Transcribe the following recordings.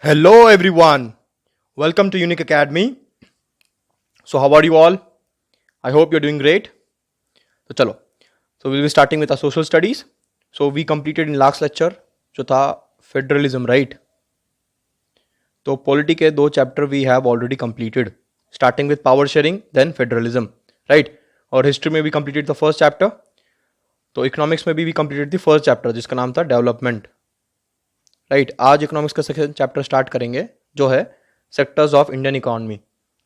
Hello everyone, welcome to Unique Academy. So how are you all? I hope you're doing great. तो चलो, so we'll be starting with our social studies. So we completed in last lecture जो था federalism, right? तो polity के 2 chapter we have already completed, starting with power sharing, then federalism, right? और history में भी completed the first chapter. तो economics में भी completed the first chapter जिसका नाम था डेवलपमेंट, राइट। आज इकोनॉमिक्स का सेकेंड चैप्टर स्टार्ट करेंगे जो है सेक्टर्स ऑफ इंडियन इकोनॉमी।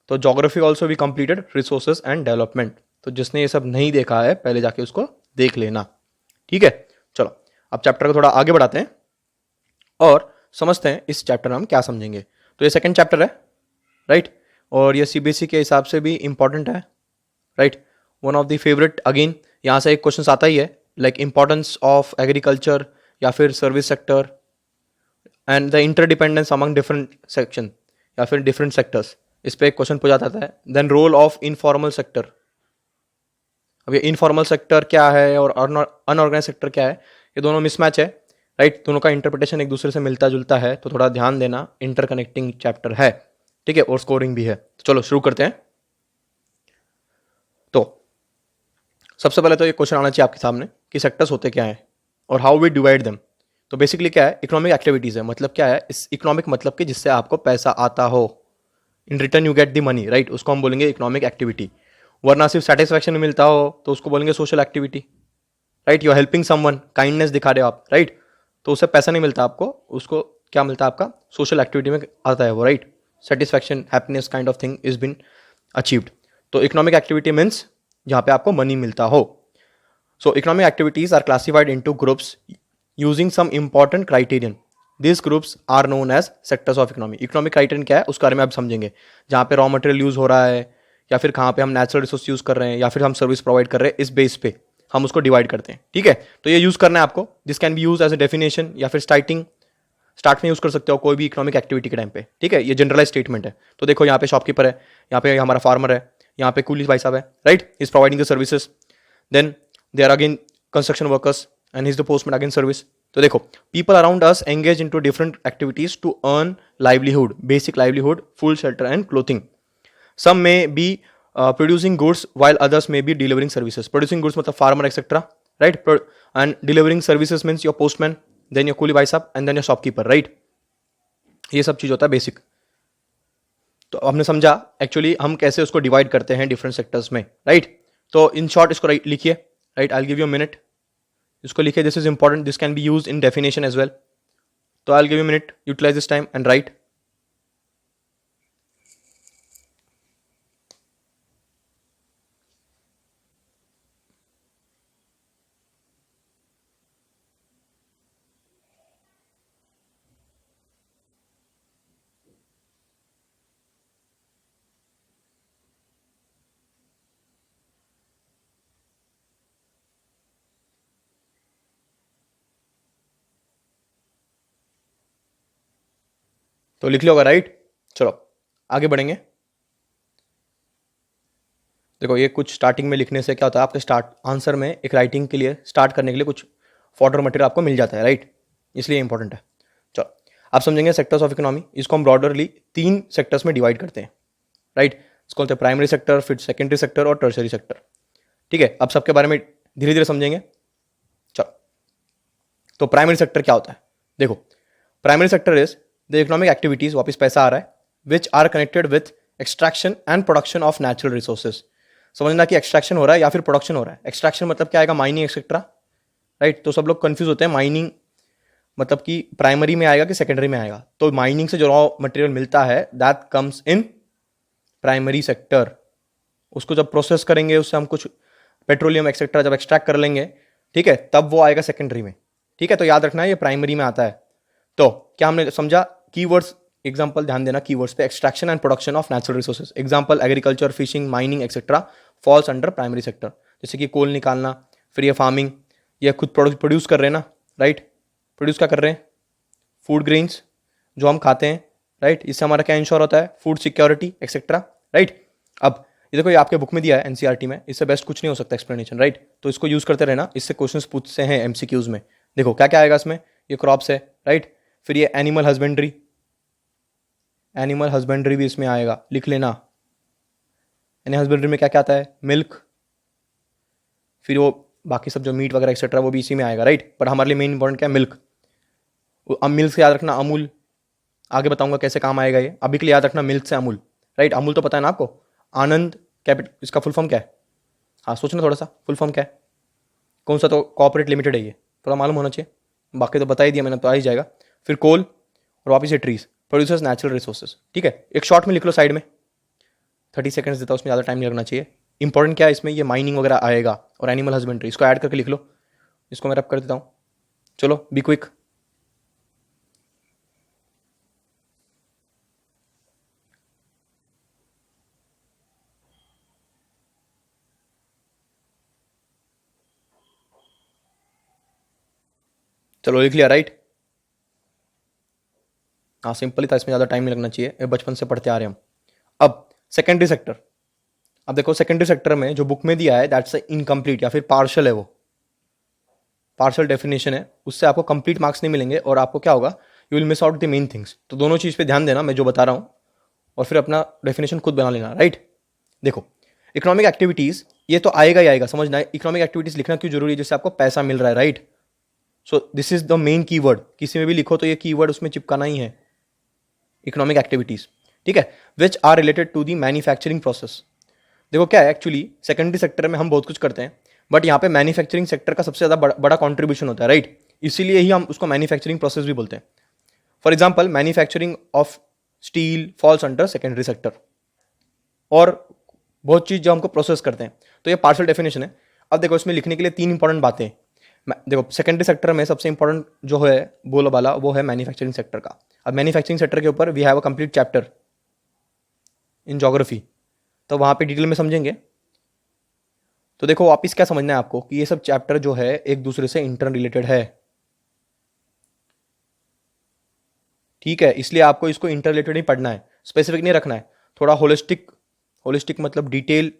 तो ज्योग्राफी ऑल्सो भी कंप्लीटेड, रिसोर्सेज एंड डेवलपमेंट। तो जिसने ये सब नहीं देखा है पहले जाके उसको देख लेना, ठीक है। चलो अब चैप्टर को थोड़ा आगे बढ़ाते हैं और समझते हैं इस चैप्टर में हम क्या समझेंगे। तो ये सेकेंड चैप्टर है, राइट, और ये सीबीएसई के हिसाब से भी इंपॉर्टेंट है, right. One of the favourite, again यहाँ से एक क्वेश्चन आता ही है, लाइक इंपॉर्टेंस ऑफ एग्रीकल्चर या फिर service sector and the interdependence among different section या फिर डिफरेंट सेक्टर्स, इस पर एक क्वेश्चन पूछा जाता है। Then role of informal sector. अब ये इनफॉर्मल सेक्टर क्या है और अनऑर्गेनाइज सेक्टर क्या है, ये दोनों मिसमैच है, राइट। दोनों का इंटरप्रिटेशन एक दूसरे से मिलता जुलता है, तो थोड़ा ध्यान देना, इंटरकनेक्टिंग चैप्टर है, ठीक है, और स्कोरिंग भी है। तो चलो शुरू करते हैं। तो सबसे पहले तो ये क्वेश्चन आना चाहिए आपके सामने कि सेक्टर्स होते क्या है और हाउ वी डिवाइड देम। तो बेसिकली क्या है, इकोनॉमिक एक्टिविटीज है। मतलब क्या है, इस इकोनॉमिक मतलब कि जिससे आपको पैसा आता हो, in return you get the money, right, उसको हम बोलेंगे इकोनॉमिक एक्टिविटी। वरना सिर्फ सेटिस्फैक्शन में मिलता हो तो उसको बोलेंगे social activity, right. You are helping someone, kindness दिखा रहे हो आप, राइट, तो उससे पैसा नहीं मिलता आपको, उसको क्या मिलता है, आपका सोशल एक्टिविटी में आता है वो, right. Satisfaction, happiness kind of thing is been achieved. तो इकोनॉमिक एक्टिविटी मीन्स जहाँ पे आपको मनी मिलता हो। So economic activities are classified into groups using some important criterion. These groups are known as sectors of economy. Economic criterion क्या है उसके बारे में आप समझेंगे। जहाँ पे रॉ मटेरियल यूज हो रहा है या फिर कहाँ पे हम नेचुरल रिसोर्स यूज कर रहे हैं या फिर हम सर्विस प्रोवाइड कर रहे हैं, इस बेस पे हम उसको डिवाइड करते हैं, ठीक है। तो ये यूज करना है आपको। This can be use as a definition या फिर स्टार्ट में यूज कर सकते हो कोई भी इकोनॉमिक एक्टिविटी के टाइम पे, ठीक है। ये जनरलाइज स्टेटमेंट है। तो देखो यहाँ पे शॉपकीपर है, यहाँ पे हमारा फार्मर है, यहाँ पे कूली भाई साहब है, right, is providing the services. Then they are again construction workers and is the postman again service. तो देखो, people around us engage into different activities to earn livelihood, basic livelihood, food, shelter and clothing. Some may be producing goods while others may be delivering services. Producing goods मतलब farmer etcetera, right, and delivering services means your postman, then your coolie भाई साहब and then your shopkeeper, right. ये सब चीज होता है basic. तो हमने समझा एक्चुअली हम कैसे उसको डिवाइड करते हैं डिफरेंट सेक्टर्स में, राइट। तो इन शॉर्ट इसको लिखिए, right, I will give you a minute. इसको लिखिए, this is important, this can be use in definition as well. तो I will give you minute, utilize this time and write. तो लिख लिया होगा, राइट। चलो आगे बढ़ेंगे। देखो ये कुछ स्टार्टिंग में लिखने से क्या होता है, आपके स्टार्ट आंसर में एक राइटिंग के लिए स्टार्ट करने के लिए कुछ फॉर्डर मटेरियल आपको मिल जाता है, राइट, इसलिए इंपॉर्टेंट है। चलो आप समझेंगे सेक्टर्स ऑफ इकोनॉमी। इसको हम ब्रॉडरली 3 सेक्टर्स में डिवाइड करते हैं, राइट। इसको बोलते हैं प्राइमरी सेक्टर, फिर सेकेंडरी सेक्टर और टर्शरी सेक्टर, ठीक है। अब सबके बारे में धीरे धीरे समझेंगे। चलो तो प्राइमरी सेक्टर क्या होता है, देखो, primary sector is the economic activities, वापस पैसा आ रहा है, which are connected with extraction and production of natural resources. समझना कि एक्सट्रैक्शन हो रहा है या फिर प्रोडक्शन हो रहा है। एक्सट्रैक्शन मतलब क्या आएगा, माइनिंग एक्सेट्रा, राइट। तो सब लोग कंफ्यूज होते हैं, माइनिंग मतलब कि प्राइमरी में आएगा कि सेकेंडरी में आएगा। तो माइनिंग से जो रॉ मटेरियल मिलता है that comes in primary sector. उसको जब प्रोसेस करेंगे, उससे हम कुछ पेट्रोलियम एक्सेट्रा जब एक्सट्रैक्ट कर लेंगे, ठीक है, तब वो आएगा सेकेंडरी में, ठीक है। तो याद रखना है ये प्राइमरी में आता है। तो क्या हमने समझा, कीवर्ड्स, एग्जांपल ध्यान देना कीवर्ड्स पे, extraction and production of natural resources, example agriculture, fishing, mining etcetera falls under primary sector. जैसे कि कोल निकालना, फिर ये फार्मिंग, ये खुद प्रोड्यूस कर रहे हैं ना, राइट। प्रोड्यूस क्या कर रहे हैं, फूड ग्रेन्स जो हम खाते हैं, राइट। इससे हमारा क्या इंश्योर होता है, फूड सिक्योरिटी एक्सेट्रा, राइट। अब ये देखो, ये आपके बुक में दिया है एनसीईआरटी में, इससे बेस्ट कुछ नहीं हो सकता एक्सप्लेनेशन, राइट। तो इसको यूज करते रहना, इससे क्वेश्चंस पूछते हैं एमसीक्यूज में। देखो क्या क्या आएगा इसमें, ये क्रॉप्स है, राइट, फिर ये एनिमल हस्बेंड्री, एनिमल हस्बेंड्री भी इसमें आएगा, लिख लेना। एनिमल हस्बेंड्री में क्या क्या आता है, मिल्क, फिर वो बाकी सब जो मीट वगैरह एक्सेट्रा वो भी इसी में आएगा, राइट। पर हमारे लिए मेन इंपॉर्टेंट क्या है, मिल्क। अब मिल्क से याद रखना अमूल, आगे बताऊंगा कैसे काम आएगा ये, अभी के लिए याद रखना मिल्क से अमूल, राइट। अमूल तो पता है ना आपको, आनंद कैपिटल, इसका फुल फॉर्म क्या है, हाँ सोचना थोड़ा सा, फुल फॉर्म क्या है, कौन सा, तो कॉर्पोरेट लिमिटेड है ये, थोड़ा मालूम होना चाहिए, बाकी तो बता ही दिया मैंने, तो आ ही जाएगा। फिर कोल और वापिस ये ट्रीज, प्रोड्यूसर्स नेचुरल रिसोर्सेज, ठीक है। एक शॉर्ट में लिख लो साइड में, 30 सेकंड्स देता हूँ, उसमें ज़्यादा टाइम नहीं लगना चाहिए। इंपॉर्टेंट क्या है इसमें, ये माइनिंग वगैरह आएगा और एनिमल हस्बेंड्री, इसको ऐड करके लिख लो, इसको मैं रैप कर देता हूँ। चलो बी क्विक। चलो लिख लिया, राइट। हाँ सिंपल ही था, इसमें ज़्यादा टाइम नहीं लगना चाहिए, ये बचपन से पढ़ते आ रहे हैं हम। अब सेकेंडरी सेक्टर, अब देखो सेकेंडरी सेक्टर में जो बुक में दिया है दैट्स इनकम्प्लीट या फिर पार्शल है, वो पार्शल डेफिनेशन है, उससे आपको कंप्लीट मार्क्स नहीं मिलेंगे और आपको क्या होगा, you will miss out the main things. तो दोनों चीज़ पे ध्यान देना मैं जो बता रहा हूँ, और फिर अपना डेफिनेशन खुद बना लेना, राइट। देखो इकोनॉमिक एक्टिविटीज़, ये तो आएगा ही आएगा, समझना है इकोनॉमिक एक्टिविटीज़ लिखना क्यों जरूरी है, जिससे आपको पैसा मिल रहा है, right. So this is the main keyword, किसी में भी लिखो तो ये कीवर्ड उसमें चिपकाना ही है, इकोनॉमिक एक्टिविटीज़, ठीक है, which are related to the manufacturing process. देखो क्या है एक्चुअली, सेकेंडरी सेक्टर में हम बहुत कुछ करते हैं, बट यहाँ पे मैन्युफैक्चरिंग सेक्टर का सबसे ज़्यादा बड़ा कॉन्ट्रीब्यूशन होता है, राइट। इसीलिए ही हम उसको मैन्युफैक्चरिंग प्रोसेस भी बोलते हैं। For example manufacturing of steel falls under secondary sector, और बहुत चीज़ जो हमको प्रोसेस करते हैं, तो ये पार्शल डेफिनेशन है। अब देखो इसमें लिखने के लिए 3 इंपॉर्टेंट बातें, देखो सेकेंडरी सेक्टर में सबसे इंपॉर्टेंट जो है बोलो वाला वो है मैन्युफैक्चरिंग सेक्टर का। अब मैन्युफैक्चरिंग सेक्टर के ऊपर we have a complete chapter in geography, तो वहाँ पे डिटेल में समझेंगे। तो देखो वापिस क्या समझना है आपको कि ये सब चैप्टर जो है एक दूसरे से इंटर रिलेटेड है, ठीक है, इसलिए आपको इसको इंटर रिलेटेड ही पढ़ना है, स्पेसिफिक नहीं रखना है, थोड़ा होलिस्टिक, होलिस्टिक मतलब डिटेल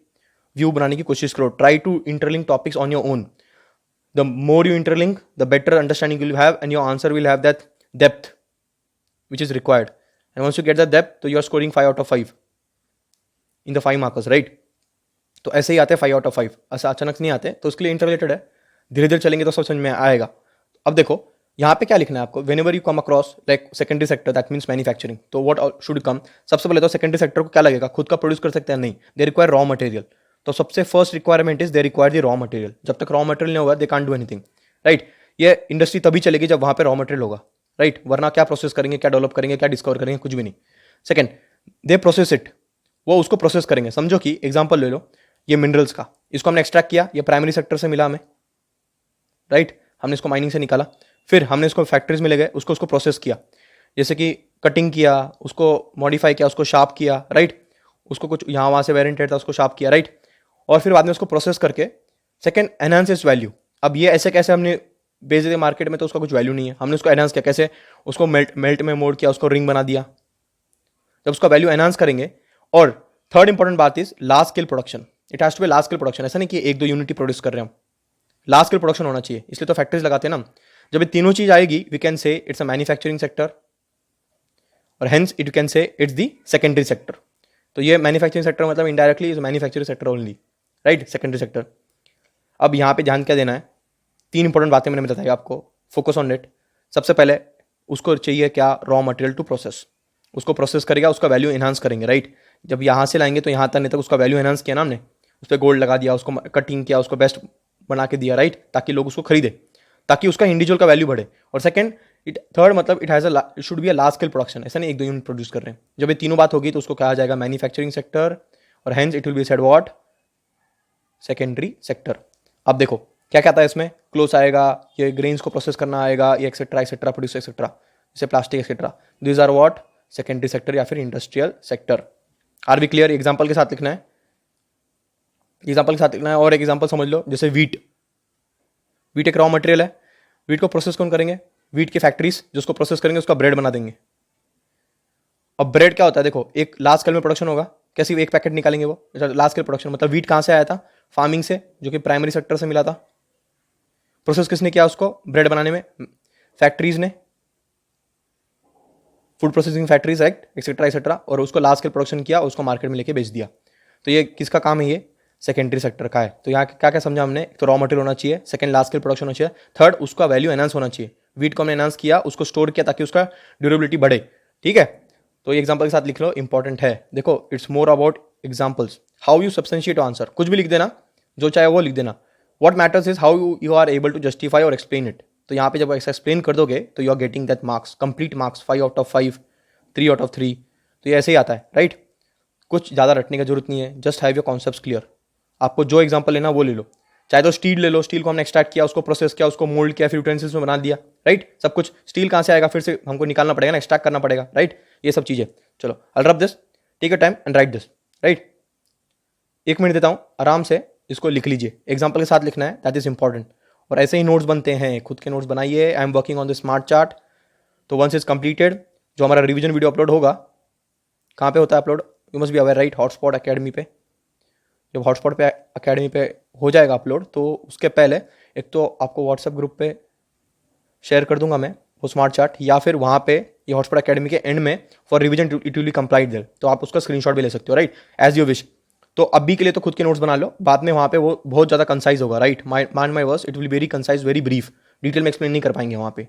व्यू बनाने की कोशिश करो, try to interlink topics on your own. The more you interlink the better understanding you will have and your answer will have that depth which is required, and once you get the depth तो you are scoring 5 out of 5 in the 5 markers, right। तो ऐसे ही आते हैं 5 out of 5, ऐसा अचानक नहीं आते, तो उसके लिए इंटरलेटेड है, धीरे धीरे चलेंगे तो सब समझ में आएगा। अब देखो यहाँ पे क्या लिखना है आपको, when ever you come across like secondary sector that means manufacturing, तो व्हाट शुड कम, सबसे पहले तो सेकेंडरी सेक्टर को क्या लगेगा, खुद का प्रोड्यूस कर सकते हैं नहीं, दे रिक्वायर रॉ मटेरियल। तो सबसे first requirement is they require the raw material, जब तक रॉ मटेरियल नहीं होगा they can't do anything, right. ये इंडस्ट्री तभी चलेगी जब वहाँ पे रॉ मटेरियल होगा, राइट, वरना क्या प्रोसेस करेंगे, क्या डेवलप करेंगे, क्या डिस्कवर करेंगे, कुछ भी नहीं। सेकंड, दे प्रोसेस इट, वो उसको प्रोसेस करेंगे। समझो कि एग्जांपल ले लो, ये मिनरल्स का, इसको हमने एक्सट्रैक्ट किया, ये प्राइमरी सेक्टर से मिला हमें, राइट, हमने इसको माइनिंग से निकाला, फिर हमने इसको फैक्ट्रीज में ले गए, उसको प्रोसेस किया, जैसे कि कटिंग किया, उसको मॉडिफाई किया, उसको शार्प किया, राइट, उसको कुछ यहाँ वहाँ से वेरिएंट था उसको शार्प किया, राइट, और फिर बाद में उसको प्रोसेस करके सेकंड एनहांस इट्स वैल्यू। अब ये ऐसे कैसे हमने बेच दिया मार्केट में तो उसका कुछ वैल्यू नहीं है, हमने उसको एनहांस किया, कैसे, उसको मेल्ट में मोड किया, उसको रिंग बना दिया, जब उसका वैल्यू एनहांस करेंगे। और थर्ड इंपॉर्टेंट बात is large scale production, it has to be large scale production, ऐसा नहीं कि 1-2 यूनिट प्रोड्यूस कर रहे हैं हम, लार्ज स्केल प्रोडक्शन होना चाहिए, इसलिए तो फैक्ट्रीज लगाते हैं ना। जब ये तीनों चीज आएगी we can say it's a manufacturing sector, और hence it can say it's the secondary sector. तो ये मैन्युफैक्चरिंग सेक्टर मतलब indirectly is manufacturing sector only, right, secondary sector. अब यहाँ पे ध्यान क्या देना है, 3 इंपॉर्टेंट बातें मैंने बताई आपको, फोकस ऑन इट। सबसे पहले उसको चाहिए क्या, रॉ मटेरियल टू प्रोसेस, उसको प्रोसेस करेगा, उसका वैल्यू एनहांस करेंगे, राइट। जब यहाँ से लाएंगे तो यहाँ तक नहीं, तक उसका वैल्यू एनहांस किया ना हमने, उस पर गोल्ड लगा दिया, उसको कटिंग किया, उसको बेस्ट बना के दिया, राइट, ताकि लोग उसको खरीदे, ताकि उसका इंडिविजुअल का वैल्यू बढ़े। और सेकंड थर्ड मतलब it has a should be a large scale production, ऐसा नहीं 1-2 यूनिट प्रोड्यूस कर रहे हैं। जब ये तीनों बात होगी तो उसको कहा जाएगा मैन्युफैक्चरिंग सेक्टर, और hence it will be said what, secondary sector. अब देखो क्या क्या आता है इसमें, क्लोज आएगा, ये ग्रेन्स को प्रोसेस करना आएगा, ये एक्सेट्रा एक्सेट्रा प्रोड्यूस एक्सेट्रा, जैसे plastic etcetera, these are what, secondary sector या फिर industrial sector. Are be clear, example के साथ लिखना है, एग्जाम्पल के साथ लिखना है। और एक एग्जाम्पल समझ लो, जैसे वीट, वीट एक रॉ मटेरियल है, वीट को प्रोसेस कौन करेंगे, वीट की फैक्ट्रीज जो उसको प्रोसेस करेंगे, उसका ब्रेड बना देंगे। अब ब्रेड क्या होता है, देखो एक लार्ज स्केल में प्रोडक्शन होगा, कैसे एक पैकेट निकालेंगे वो, लार्ज स्केल प्रोडक्शन मतलब वीट कहाँ से आया था, फार्मिंग से, जो कि प्राइमरी सेक्टर से मिला था, प्रोसेस किसने किया उसको ब्रेड बनाने में, फैक्ट्रीज ने, food processing factories act etcetera etcetera, और उसको लार्ज स्केल प्रोडक्शन किया, उसको मार्केट में लेके बेच दिया। तो ये किसका काम है? ये सेकेंडरी सेक्टर का है। तो यहाँ क्या क्या समझा हमने? तो रॉ मटेरियल होना चाहिए, सेकंड लार्ज स्केल प्रोडक्शन होना चाहिए, थर्ड उसका वैल्यू एनहांस होना चाहिए। वीट को हमने एनहांस किया, उसको स्टोर किया ताकि उसका ड्यूरेबिलिटी बढ़े। ठीक है, तो ये एग्जाम्पल के साथ लिख लो, इंपॉर्टेंट है। देखो it's more about examples, how you substantiate answer, कुछ भी लिख देना, जो चाहे वो लिख देना। What matters is how you are able to justify और एक्सप्लेन इट। तो यहाँ पे जब ऐसा एक्सप्लेन कर दोगे तो you are getting that marks, complete marks, 5 out of 5, 3 out of 3। तो ये ऐसे ही आता है, राइट? कुछ ज़्यादा रटने की जरूरत नहीं है, just have your concepts clear. आपको जो एग्जांपल लेना वो ले लो, चाहे तो स्टील ले लो, स्टील को हमने एक्सट्रैक्ट किया, उसको प्रोसेस किया, उसको मोल्ड किया, फिर यूटेंसिल्स में बना दिया, राइट? सब कुछ स्टील कहाँ से आएगा? फिर से हमको निकालना पड़ेगा ना, एक्सट्रैक्ट करना पड़ेगा, राइट? ये सब चीज़ें। चलो I rub this, take a time and write this, right? 1 minute देता हूँ, आराम से इसको लिख लीजिए, एग्जाम्पल के साथ लिखना है, दैट इज इंपॉर्टेंट। और ऐसे ही नोट्स बनते हैं, खुद के नोट्स बनाइए। I am working on the smart chart. तो वंस इज कंप्लीटेड, जो हमारा रिवीजन वीडियो अपलोड होगा, कहाँ पे होता है upload? You must be aware, right? Hotspot academy पे। जब हॉटस्पॉट पे अकेडमी पे हो जाएगा अपलोड, तो उसके पहले एक तो आपको व्हाट्सएप ग्रुप पे शेयर कर दूंगा मैं वो स्मार्ट चार्ट, या फिर वहाँ पे ये हॉटस्पॉट अकेडमी के एंड में for revision it will be compiled there, तो आप उसका स्क्रीनशॉट भी ले सकते हो, राइट? As you wish. तो अभी के लिए तो खुद के नोट्स बना लो, बाद में वहाँ पे वो बहुत ज़्यादा कंसाइज होगा, राइट? मान my words, it will very concise, very brief, detail में एक्सप्लेन नहीं कर पाएंगे वहाँ पे।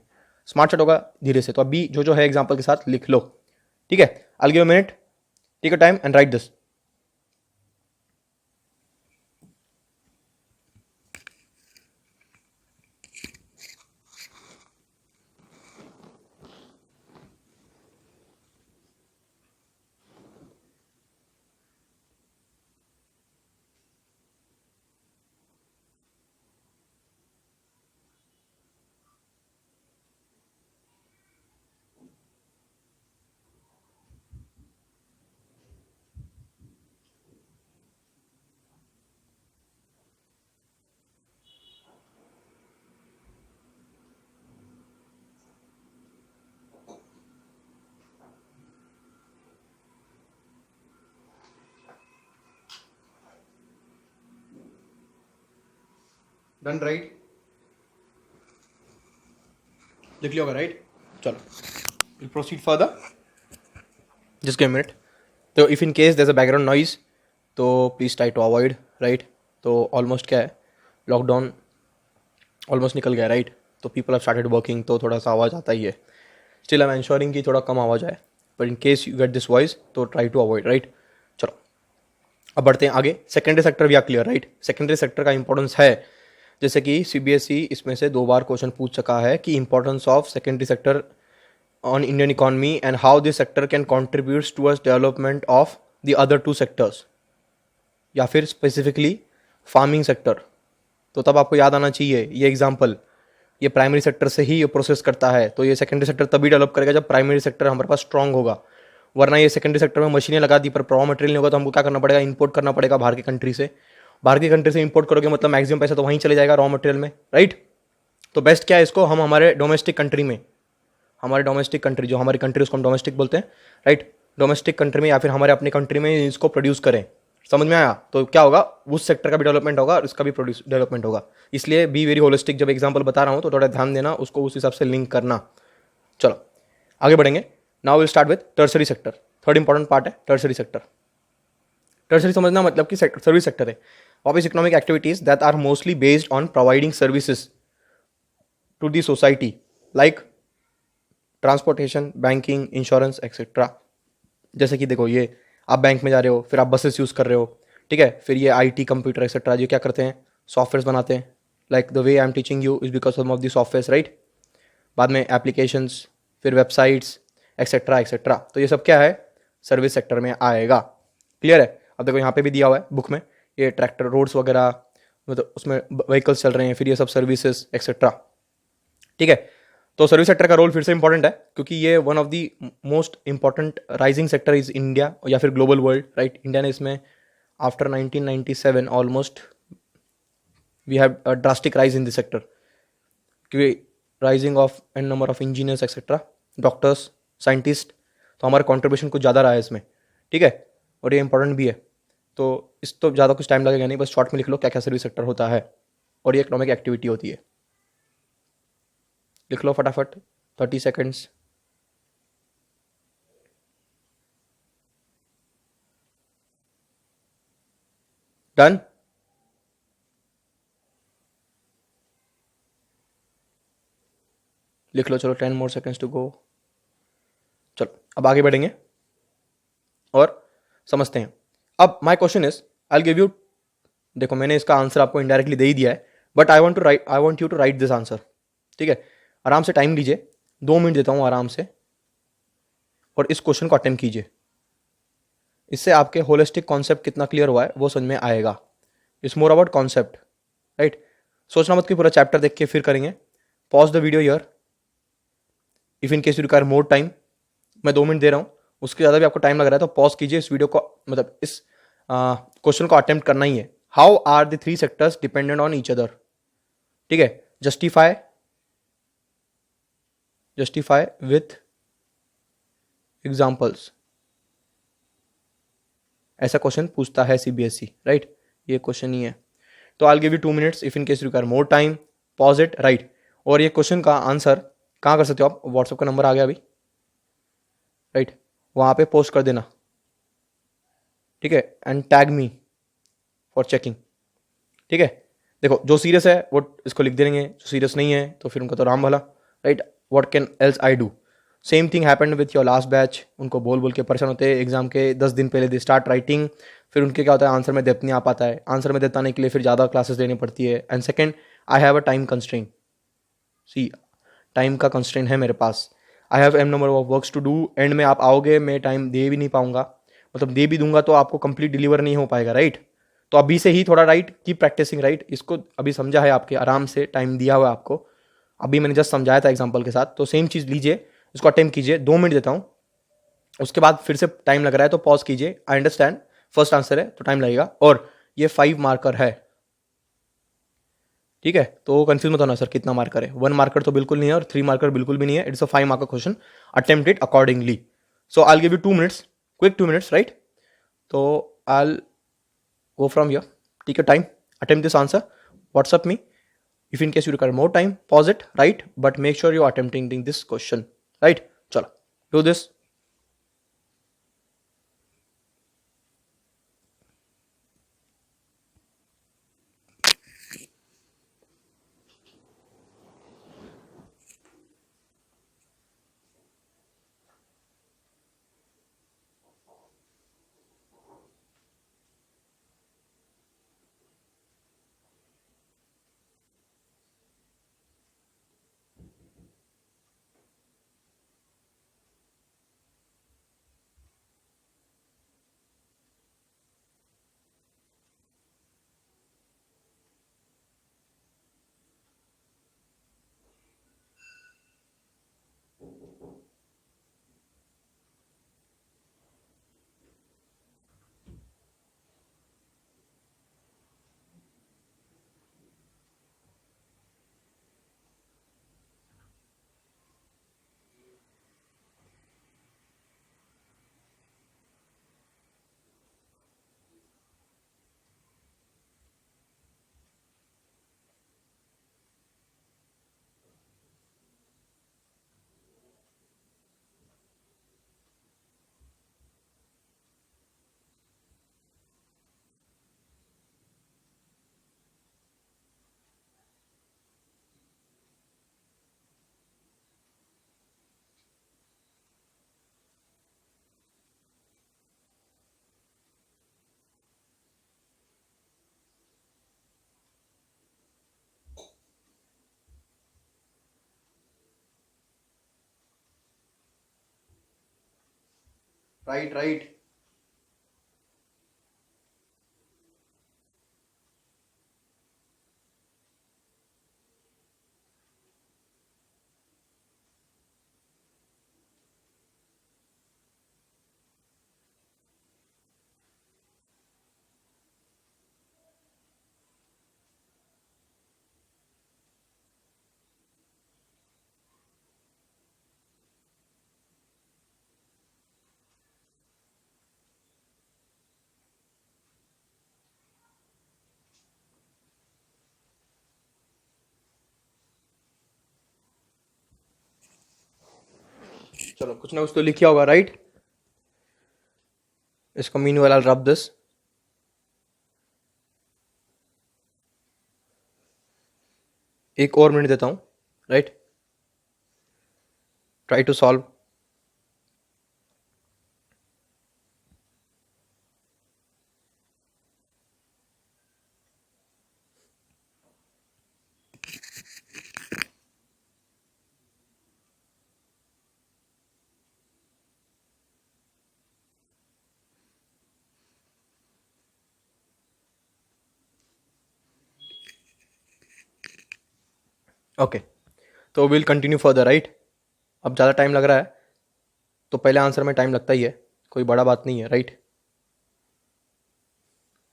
स्मार्ट चार्ट होगा धीरे से। तो अभी जो है एग्जाम्पल के साथ लिख लो, ठीक है? I give a minute, take a time and write this. Done, right? लिख लिया होगा, राइट? चलो will proceed further, just give minute. तो if in case there is a background noise, तो please try to avoid, right? तो almost क्या है, lockdown almost निकल गया, राइट? तो पीपल हैव स्टार्टेड वर्किंग, तो थोड़ा सा आवाज़ आता ही है। स्टिल आई एम इंश्योरिंग कि थोड़ा कम आवाज़ आए, but in case you get this voice तो ट्राई टू अवॉइड, राइट? चलो अब बढ़ते हैं आगे। सेकेंडरी सेक्टर भी आ क्लियर, राइट? सेकेंडरी सेक्टर का इंपॉर्टेंस है, जैसे कि सीबीएसई इसमें से 2 बार क्वेश्चन पूछ चुका है कि importance of secondary sector on Indian economy and how this sector can contribute towards development of the other 2 sectors, या फिर स्पेसिफिकली फार्मिंग सेक्टर। तो तब आपको याद आना चाहिए ये एग्जांपल, ये प्राइमरी सेक्टर से ही ये प्रोसेस करता है, तो ये सेकेंडरी सेक्टर तभी डेवलप करेगा जब प्राइमरी सेक्टर हमारे पास स्ट्रांग होगा। वरना ये सेकेंडरी सेक्टर में मशीनें लगा दी पर रॉ मटेरियल नहीं होगा, तो हमको क्या करना पड़ेगा? इंपोर्ट करना पड़ेगा बाहर की कंट्री से। बाहर की कंट्री से इंपोर्ट करोगे मतलब मैक्सिमम पैसा तो वहीं चले जाएगा रॉ मटेरियल में, राइट? तो बेस्ट क्या है, इसको हम हमारे डोमेस्टिक कंट्री में, हमारे डोमेस्टिक कंट्री, जो हमारी कंट्री उसको हम डोमेस्टिक बोलते हैं, राइट? डोमेस्टिक कंट्री में या फिर हमारे अपनी कंट्री में इसको प्रोड्यूस करें। समझ में आया? तो क्या होगा, उस सेक्टर का भी डेवलपमेंट होगा और इसका भी प्रोड्यूस डेवलपमेंट होगा। इसलिए बी वेरी होलिस्टिक, जब एग्जांपल बता रहा हूँ तो थोड़ा ध्यान देना, उसको उस हिसाब से लिंक करना। चलो आगे बढ़ेंगे। Now will start with tertiary sector. Third important part है टर्सरी सेक्टर। टर्सरी समझना मतलब कि सर्विस सेक्टर है, office economic activities that are mostly based on providing services to the society, like transportation, banking, insurance etcetera. जैसे कि देखो, ये आप बैंक में जा रहे हो, फिर आप बसेस यूज़ कर रहे हो, ठीक है? फिर ये आईटी, कंप्यूटर एक्सेट्रा जो क्या करते हैं, सॉफ्टवेयर्स बनाते हैं। Like the way I am teaching you is because some of the softwares, right? बाद में एप्लीकेशंस, फिर वेबसाइट्स एक्सेट्रा एक्सेट्रा। तो ये सब क्या है, सर्विस सेक्टर में आएगा। क्लियर है? अब देखो यहाँ पे भी दिया हुआ है बुक में, ये ट्रैक्टर, रोड्स वगैरह, मतलब उसमें व्हीकल्स चल रहे हैं, फिर ये सब सर्विसेज एक्सेट्रा, ठीक है? तो सर्विस सेक्टर का रोल फिर से इंपॉर्टेंट है, क्योंकि ये one of the most important rising sector is India या फिर ग्लोबल वर्ल्ड, राइट? इंडिया ने इसमें after 1997 almost we have a drastic rise in this sector, क्योंकि rising of an number of engineers etcetera, doctors, scientist, तो हमारा contribution कुछ ज़्यादा रहा है इसमें, ठीक है? और ये इंपॉर्टेंट भी है। तो इस तो ज़्यादा कुछ टाइम लगेगा नहीं, बस शॉर्ट में लिख लो क्या क्या सर्विस सेक्टर होता है और ये इकोनॉमिक एक्टिविटी होती है। लिख लो फटाफट, 30 सेकेंड्स। डन? लिख लो, चलो 10 मोर सेकेंड्स टू गो। चलो अब आगे बढ़ेंगे और समझते हैं। अब my question is, I give you, देखो मैंने इसका आंसर आपको इनडायरेक्टली दे ही दिया है, but I want you to write this answer. ठीक है, आराम से टाइम लीजिए, 2 मिनट देता हूं आराम से, और इस क्वेश्चन को अटेम्प्ट कीजिए। इससे आपके होलिस्टिक कॉन्सेप्ट कितना क्लियर हुआ है वो समझ में आएगा। It's more about concept, right? सोचना मत कि पूरा चैप्टर देख के फिर करेंगे। Pause the video here if in case you require more time. मैं 2 मिनट दे रहा हूं, उसके ज़्यादा भी आपको टाइम लग रहा है तो पॉज कीजिए इस वीडियो को, मतलब इस क्वेश्चन को अटेम्प्ट करना ही है। How are the 3 sectors dependent on each other? ठीक है, जस्टिफाई, जस्टिफाई विथ एग्जाम्पल्स, ऐसा क्वेश्चन पूछता है सीबीएसई, राइट? ये क्वेश्चन ही है। तो I give you 2 minutes if in case require more time, pause it, right? और ये क्वेश्चन का आंसर कहाँ कर सकते हो आप? व्हाट्सएप का नंबर आ गया अभी, राइट? वहाँ पे पोस्ट कर देना, ठीक है, and tag me for checking. ठीक है, देखो जो सीरियस है वो इसको लिख देंगे, जो सीरियस नहीं है तो फिर उनका तो राम भला, right? What can else I do? Same thing happened with your last batch. उनको बोल बोल के परेशान होते हैं, एग्जाम के 10 दिन पहले दे स्टार्ट राइटिंग, फिर उनके क्या होता है, आंसर में डेप्थ नहीं आ पाता है। आंसर में डेप्थ आने के लिए फिर ज़्यादा क्लासेस लेनी पड़ती है। And second, I have a time constraint. See, time का कंस्ट्रेंट है मेरे पास। I have an number of works to do. End में आप आओगे, मैं टाइम दे भी नहीं पाऊंगा, मतलब दे भी दूंगा तो आपको कंप्लीट डिलीवर नहीं हो पाएगा, राइट? तो अभी से ही थोड़ा राइट की प्रैक्टिसिंग, राइट? इसको अभी समझा है आपके, आराम से टाइम दिया हुआ है आपको, अभी मैंने जस्ट समझाया था एग्जाम्पल के साथ। तो सेम चीज़ लीजिए, इसको अटेम्प्ट कीजिए, 2 मिनट देता हूँ, उसके बाद फिर से टाइम लग रहा है तो पॉज कीजिए। आई अंडरस्टैंड फर्स्ट आंसर है तो टाइम लगेगा, और ये 5 मार्कर है, ठीक है? तो कंफ्यूज मत होना सर कितना मार्कर है। 1 मार्कर तो बिल्कुल नहीं है और 3 मार्कर बिल्कुल भी नहीं है। It's a 5 marker question, attempt it accordingly. So I give you 2 minutes, quick 2 minutes, right? तो I go from here, take your time, attempt this answer, WhatsApp me. If in case you require more time, pause it, right? But make sure you're attempting this question, right? Chalo, do this. Right, right. चलो कुछ ना कुछ तो लिखा होगा, right? इसको mean वाला rub this, एक और मिनट देता हूँ, right, try to solve. Okay, तो विल कंटिन्यू फर्दर, राइट। अब ज़्यादा टाइम लग रहा है तो पहले आंसर में टाइम लगता ही है, कोई बड़ा बात नहीं है, right.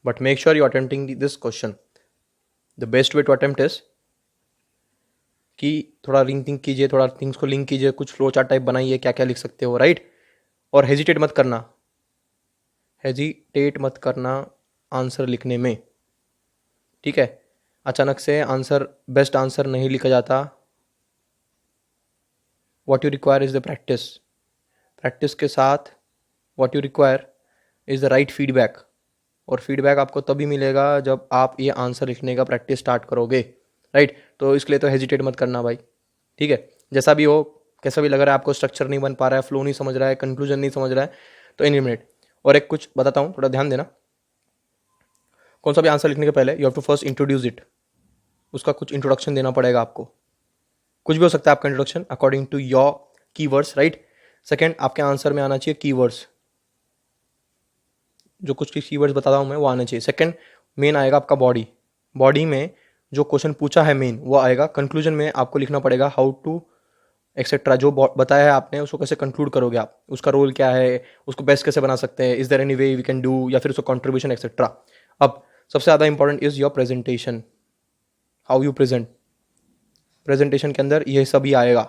But make sure you attempting this question. The best way to attempt is कि थोड़ा रिंग थिंक कीजिए, थोड़ा थिंग्स को लिंक कीजिए, कुछ फ्लो चार्ट टाइप बनाइए, क्या क्या लिख सकते हो, राइट। और हेजिटेट मत करना, हेजिटेट मत करना आंसर लिखने में, ठीक है। अचानक से आंसर, बेस्ट आंसर नहीं लिखा जाता। What you require is the practice, practice के साथ what you require is the right feedback. और फीडबैक आपको तभी मिलेगा जब आप ये आंसर लिखने का प्रैक्टिस स्टार्ट करोगे, राइट। तो इसके लिए तो हेजिटेट मत करना भाई, ठीक है। जैसा भी हो, कैसा भी लग रहा है आपको, स्ट्रक्चर नहीं बन पा रहा है, फ्लो नहीं समझ रहा है, कंक्लूजन नहीं समझ रहा है, तो एलिमिनेट। और एक कुछ बताता हूँ, थोड़ा ध्यान देना। कौन सा भी आंसर लिखने के पहले you have to first introduce it, उसका कुछ इंट्रोडक्शन देना पड़ेगा आपको। कुछ भी हो सकता है आपका introduction according to your keywords, right. Second, आपके आंसर में आना चाहिए कीवर्ड्स, जो कुछ कीवर्ड्स बता रहा हूँ मैं वो आना चाहिए। सेकंड, मेन आएगा आपका बॉडी, बॉडी में जो क्वेश्चन पूछा है मेन वो आएगा। कंक्लूजन में आपको लिखना पड़ेगा हाउ टू एक्सेट्रा, जो बताया है आपने उसको कैसे कंक्लूड करोगे आप, उसका रोल क्या है, उसको बेस्ट कैसे बना सकते हैं, is there any way we can do, या फिर उसका कंट्रीब्यूशन एक्सेट्रा। अब सबसे ज़्यादा important is your presentation, how you present. Presentation के अंदर ये सभी आएगा,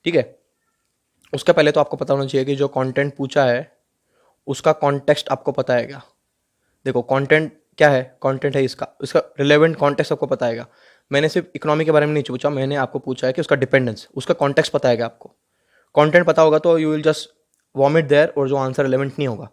ठीक है। उसका पहले तो आपको पता होना चाहिए कि जो कंटेंट पूछा है उसका कॉन्टेक्स्ट आपको पता है क्या। देखो कंटेंट क्या है, कंटेंट है इसका, उसका रिलेवेंट कॉन्टेक्स्ट आपको पता है क्या। मैंने सिर्फ इकोनॉमी के बारे में नहीं पूछा, मैंने आपको पूछा है कि उसका डिपेंडेंस, उसका कॉन्टेक्स्ट पता है क्या आपको। कंटेंट पता होगा तो you will just vomit there, और जो आंसर रिलेवेंट नहीं होगा,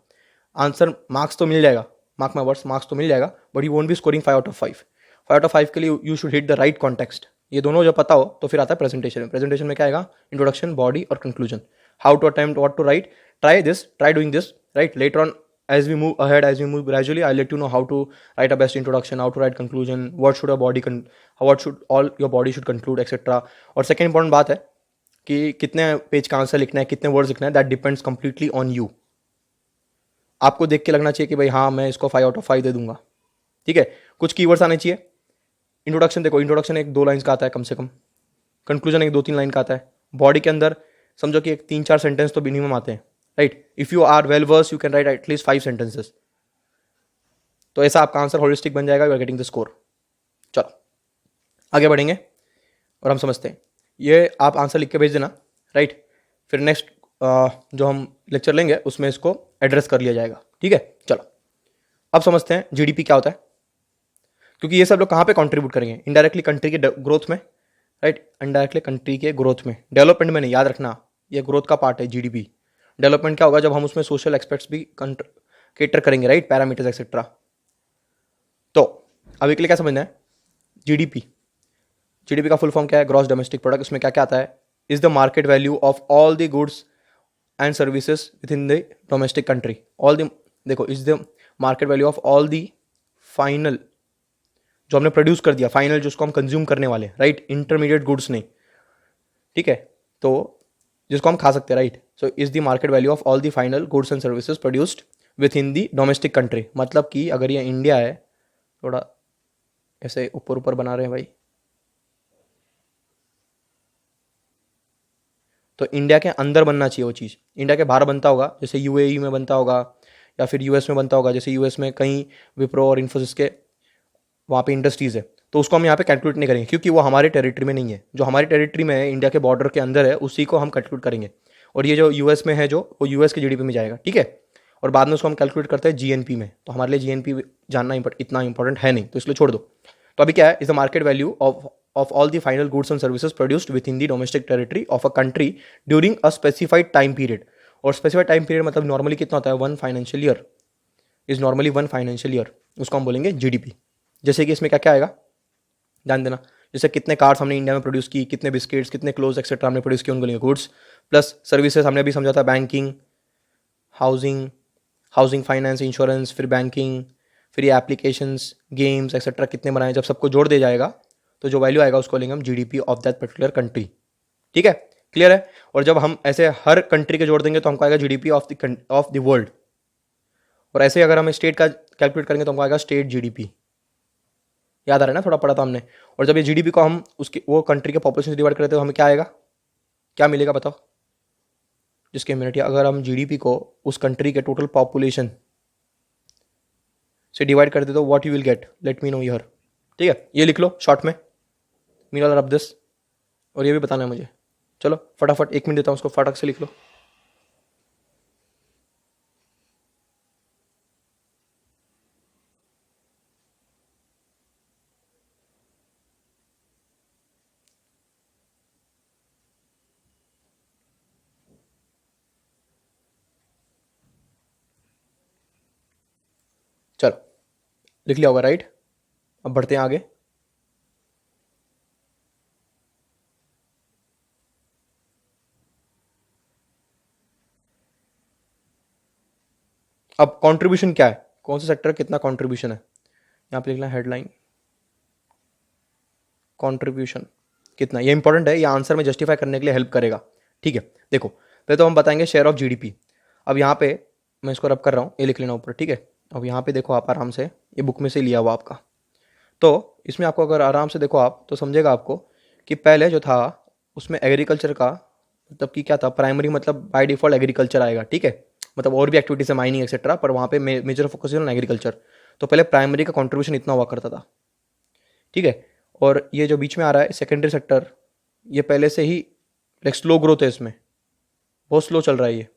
आंसर मार्क्स तो मिल जाएगा, मार्क माई वर्ड्स, मार्क्स तो मिल जाएगा, but you won't be scoring 5/5। 5/5 के लिए you should hit the right context. ये दोनों जब पता हो तो फिर आता है प्रेजेंटेशन में। प्रेजेंटेशन में क्या आएगा, इंट्रोडक्शन, बॉडी और conclusion, how to attempt, what to write, try this, try doing this, right. Later on as we move ahead, as we move gradually, I'll let you know how to write a best introduction, how to write conclusion, what should a body what should all your body should conclude, etc. और second important बात है कि कितने page का answer लिखना है, कितने words लिखना है, that depends completely on you. आपको देख के लगना चाहिए कि भाई हाँ मैं इसको 5/5 दे दूंगा, ठीक है। कुछ कीवर्ड्स आने चाहिए। इंट्रोडक्शन देखो, इंट्रोडक्शन एक 2 लाइन्स का आता है कम से कम, कंक्लूजन एक 2-3 लाइन का आता है, बॉडी के अंदर समझो कि एक 3-4 सेंटेंस तो मिनिमम आते हैं, right. If you are well versed you can write at least 5 sentences. तो ऐसा आपका आंसर होलिस्टिक बन जाएगा, you are getting the score. चलो आगे बढ़ेंगे और हम समझते हैं। ये आप आंसर लिख के भेज देना, राइट। फिर नेक्स्ट जो हम लेक्चर लेंगे उसमें इसको एड्रेस कर लिया जाएगा, ठीक है। चलो अब समझते हैं जीडीपी क्या होता है, क्योंकि ये सब लोग कहाँ पे कंट्रीब्यूट करेंगे, इनडायरेक्टली कंट्री के ग्रोथ में, राइट। इनडायरेक्टली कंट्री के ग्रोथ में, डेवलपमेंट में नहीं, याद रखना ये ग्रोथ का पार्ट है जीडीपी। डेवलपमेंट क्या होगा, जब हम उसमें सोशल एक्सपेक्ट्स भी केटर करेंगे, राइट, पैरामीटर्स एक्सेट्रा। तो अभी के लिए क्या समझना है, जीडीपी, जीडीपी का फुल फॉर्म क्या है, ग्रॉस डोमेस्टिक प्रोडक्ट। उसमें क्या क्या आता है, is the market value of all the goods and services within the domestic country. All the, देखो, is the market value of all the final, जो हमने प्रोड्यूस कर दिया, फाइनल जिसको हम कंज्यूम करने वाले, राइट, इंटरमीडिएट गुड्स नहीं, ठीक है, तो जिसको हम खा सकते हैं, right. So is the market value of all the final goods and services produced with in the domestic country. मतलब कि अगर ये इंडिया है, थोड़ा ऐसे ऊपर ऊपर बना रहे हैं भाई, तो इंडिया के अंदर बनना चाहिए वो चीज़। इंडिया के बाहर बनता होगा, जैसे यूएई में बनता होगा या फिर यूएस में बनता होगा, जैसे यूएस में कहीं विप्रो और इन्फोसिस के वहाँ पे इंडस्ट्रीज़ है, तो उसको हम यहाँ पे कैलकुलेट नहीं करेंगे क्योंकि वो हमारे टेरिटरी में नहीं है। जो हमारी टेरिटरी में है, इंडिया के बॉर्डर के अंदर है, उसी को हम कैलकुलेट करेंगे। और ये जो यूएस में है, जो वो यूएस के जीडीपी में जाएगा, ठीक है। और बाद में उसको हम कैलकुलेट करते हैं जीएनपी में, तो हमारे लिए जीएनपी जानना इतना इंपॉर्टेंट है नहीं, तो इसलिए छोड़ दो। तो अभी क्या है, is the market value of all the final goods and services produced within the domestic territory of a country during a specified time period। और specified time period मतलब नॉर्मली कितना होता है, 1 financial year, is normally 1 financial year, उसको हम बोलेंगे GDP. जैसे कि इसमें क्या क्या आएगा, ध्यान देना, जैसे कितने कार्स हमने इंडिया में प्रोड्यूस की, कितने बिस्किट्स, कितने क्लोथ्स एक्सेट्रा हमने प्रोड्यूस किए, उनको बोलेंगे गुड्स। प्लस सर्विसेज हमने भी समझा था, banking, housing, housing finance, insurance, फिर बैंकिंग, फिर ये एप्लीकेशंस, गेम्स एक्सेट्रा कितने बनाए, जब सबको जोड़ दिया जाएगा तो जो वैल्यू आएगा उसको लेंगे हम GDP of that particular country. ठीक है, क्लियर है। और जब हम ऐसे हर कंट्री के जोड़ देंगे तो हमको आएगा जीडीपी ऑफ द वर्ल्ड। और ऐसे अगर हम स्टेट का कैलकुलेट करेंगे तो हमको आएगा स्टेट जीडीपी। याद आ रहा है ना, थोड़ा पढ़ा था हमने। और जब ये जीडीपी को हम उसकी वो कंट्री के पॉपुलेशन से डिवाइड करते तो हमें क्या आएगा, क्या मिलेगा बताओ। जिसके मिनट, या अगर हम जीडीपी को उस कंट्री के टोटल पॉपुलेशन से डिवाइड कर दे तो what you will get, let me know here. ठीक है, ये लिख लो शॉर्ट में, मीन ऑल ऑफ दिस। और ये भी बताना है मुझे। चलो फटाफट 1 मिनट देता हूँ उसको, फटाक से लिख लो। चलो लिख लिया होगा, राइट। अब बढ़ते हैं आगे। अब कंट्रीब्यूशन क्या है, कौन सा सेक्टर कितना कंट्रीब्यूशन है, यहाँ पे लिखना है हेडलाइन कंट्रीब्यूशन कितना। ये इंपॉर्टेंट है, ये आंसर में जस्टिफाई करने के लिए हेल्प करेगा। ठीक है, देखो पहले तो हम बताएंगे शेयर ऑफ जीडीपी। अब यहाँ पे मैं इसको रब कर रहा हूँ, ये लिख लेना ऊपर। ठीक है, अब यहाँ पे देखो आप आराम से, ये बुक में से लिया हुआ आपका, तो इसमें आपको अगर आराम से देखो आप तो समझेगा आपको कि पहले जो था उसमें एग्रीकल्चर का मतलब कि क्या था, प्राइमरी मतलब बाय डिफॉल्ट एग्रीकल्चर आएगा। ठीक है, मतलब और भी एक्टिविटीज है माइनिंग एक्सेट्रा, पर वहाँ पे मेजर फोकस ऑन एग्रीकल्चर। तो पहले प्राइमरी का कंट्रीब्यूशन इतना हुआ करता था। ठीक है, और ये जो बीच में आ रहा है सेकेंडरी सेक्टर, ये पहले से ही लाइक स्लो ग्रोथ है, इसमें बहुत स्लो चल रहा है ये,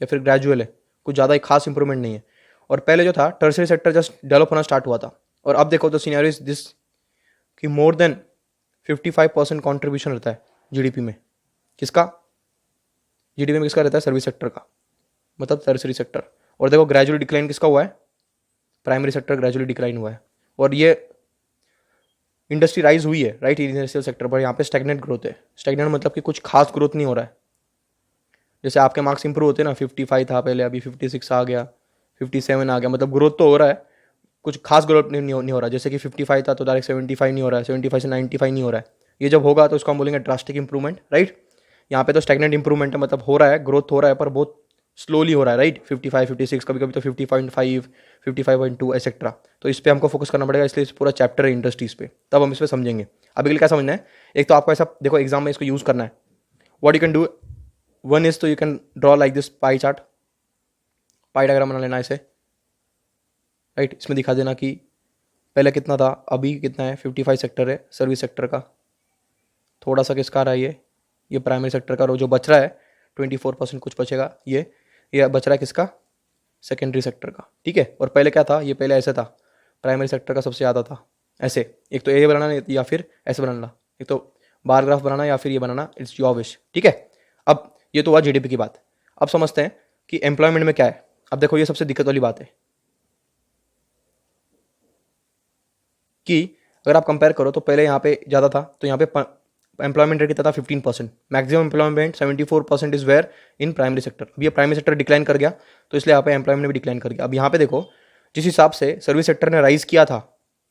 या फिर ग्रेजुअल है, कुछ ज़्यादा ही खास इंप्रूवमेंट नहीं है। और पहले जो था टर्सरी सेक्टर जस्ट डेवलप होना स्टार्ट हुआ था। और अब देखो तो सिनेरियो इज दिस कि मोर देन 55% कॉन्ट्रीब्यूशन रहता है जीडीपी में। किसका, जीडीपी में किसका रहता है, सर्विस सेक्टर का, मतलब टर्सरी सेक्टर। और देखो ग्रेजुअली डिक्लाइन किसका हुआ है, प्राइमरी सेक्टर ग्रेजुअली डिक्लाइन हुआ है। और ये इंडस्ट्री राइज हुई है, राइट, इंडस्ट्रियल सेक्टर पर। यहाँ पे स्टैग्नेंट ग्रोथ है। स्टैग्नेंट मतलब कि कुछ खास ग्रोथ नहीं हो रहा है। जैसे आपके मार्क्स इंप्रूव होते हैं ना, 55 था पहले, अभी 56 आ गया, 57 आ गया, मतलब ग्रोथ तो हो रहा है, कुछ खास ग्रोथ नहीं हो रहा। जैसे कि 55 था तो डायरेक्ट 75 नहीं हो रहा है, 75 से 95 नहीं हो रहा है। ये जब होगा तो उसको हम बोलेंगे ड्रास्टिक इंप्रूवमेंट, राइट। यहाँ पे तो स्टैग्नेंट इंप्रूवमेंट है, मतलब हो रहा है, ग्रोथ हो रहा है पर बहुत स्लोली हो रहा है, राइट। 55, 56, कभी कभी तो 50.5, 55.2 एक्सेट्रा। तो इस पर हमको फोकस करना पड़ेगा, इसलिए इस पूरा चैप्टर है इंडस्ट्रीज पे, तब हम इस पर समझेंगे। अभी के लिए क्या समझना है, एक तो आपको ऐसा देखो एग्जाम में इसको यूज़ करना है। What you can do, one is तो you can draw like this pie chart, pie diagram बना लेना ऐसे, राइट। इसमें दिखा देना कि पहले कितना था, अभी कितना है। 55 सेक्टर है सर्विस सेक्टर का, थोड़ा सा किसका रहा है, ये प्राइमरी सेक्टर का। जो बच रहा है 24% कुछ बचेगा, ये बच रहा है किसका, सेकेंडरी सेक्टर का। ठीक है, और पहले क्या था, ये पहले ऐसे था, प्राइमरी सेक्टर का सबसे ज़्यादा था ऐसे। एक तो ये बनाना या फिर ऐसे बनाना, एक तो बार ग्राफ बनाना या फिर ये बनाना, इट्स योर विश। ठीक है, अब ये तो हुआ जीडीपी की बात। अब समझते हैं कि एम्प्लॉयमेंट में क्या है। अब देखो ये सबसे दिक्कत वाली बात है कि अगर आप कंपेयर करो तो पहले यहाँ पे ज़्यादा था, तो यहाँ पे एम्प्लॉयमेंट रेट कितना था, 15%। Maximum employment 74% is where in primary sector. अब ये प्राइमरी सेक्टर डिक्लाइन कर गया तो इसलिए यहाँ पे एम्प्लॉयमेंट भी डिक्लाइन कर गया। अब यहाँ पे देखो जिस हिसाब से सर्विस सेक्टर ने राइज किया था,